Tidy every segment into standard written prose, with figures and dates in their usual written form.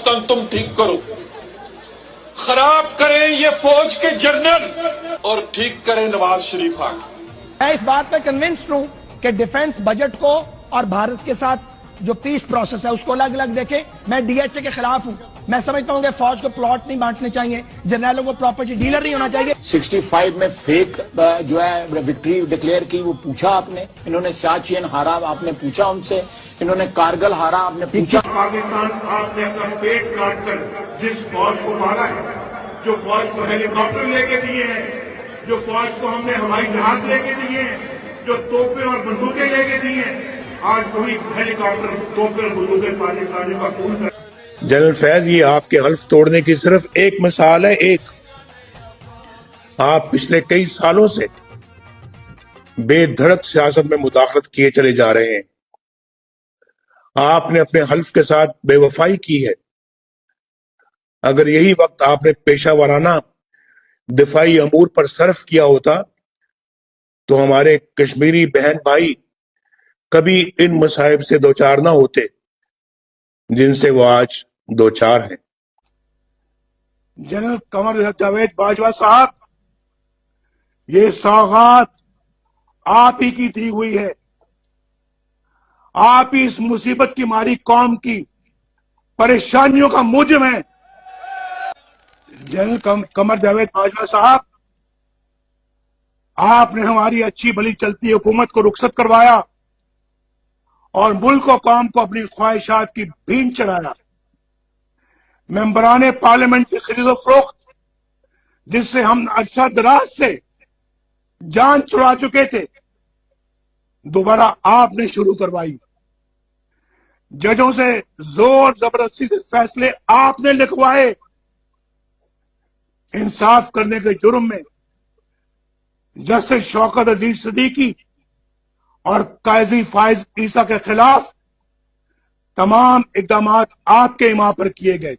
तुम ठीक करो, खराब करें ये फौज के जनरल और ठीक करें नवाज शरीफ आके। मैं इस बात पे कन्विंस्ड हूं कि डिफेंस बजट को और भारत के साथ जो पीस प्रोसेस है उसको अलग अलग देखे। मैं डीएचए के खिलाफ हूं। मैं समझता हूं कि फौज को प्लॉट नहीं बांटने चाहिए, जनरलों को प्रॉपर्टी डीलर नहीं होना चाहिए। 65 में फेक जो है विक्ट्री डिक्लेयर की वो पूछा आपने, इन्होंने सियाचिन हारा आपने पूछा उनसे, इन्होंने कारगिल हारा आपने पूछा। पाकिस्तान आपने अपना पेट काट कर जिस फौज को मारा है, जो फौज को हेलीकॉप्टर लेके दिए हैं, जो फौज को हमने हवाई जहाज लेके दिए हैं, जो तोपें और बंदूकें लेके दी हैं, आज वही हेलीकॉप्टर तोपें और बंदूकें पाकिस्तानियों का खून कर। जनरल फैज, ये आपके हल्फ तोड़ने की सिर्फ एक मिसाल है। एक, आप पिछले कई सालों से बेधड़क सियासत में मुदाखलत किए चले जा रहे हैं। आपने अपने हल्फ के साथ बेवफाई की है। अगर यही वक्त आपने पेशा वाराना दिफाई अमूर पर सर्फ किया होता तो हमारे कश्मीरी बहन भाई कभी इन मसाइब से दो चार ना होते जिनसे वो आज दो चार हैं। जनरल कमर जावेद बाजवा साहब, ये सौगात आप ही की दी हुई है। आप ही इस मुसीबत की मारी कौम की परेशानियों का मूजिब हैं। जनरल कमर जावेद बाजवा साहब, आपने हमारी अच्छी भली चलती हुकूमत को रुखसत करवाया और मुल्क और कौम को अपनी ख्वाहिशात की भीड़ चढ़ाया। मेंबरान पार्लियामेंट की खरीदो फरोख्त, जिससे हम अरसा दराज से जान छुड़ा चुके थे, दोबारा आपने शुरू करवाई। जजों से जोर जबरदस्ती से फैसले आपने लिखवाए। इंसाफ करने के जुर्म में जस्टिस शौकत अजीज सिद्दीकी और काजी फाइज ईसा के खिलाफ तमाम इकदाम आपके इमाम पर किए गए।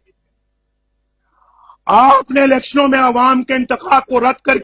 आपने इलेक्शनों में अवाम के इंतखाब को रद्द कर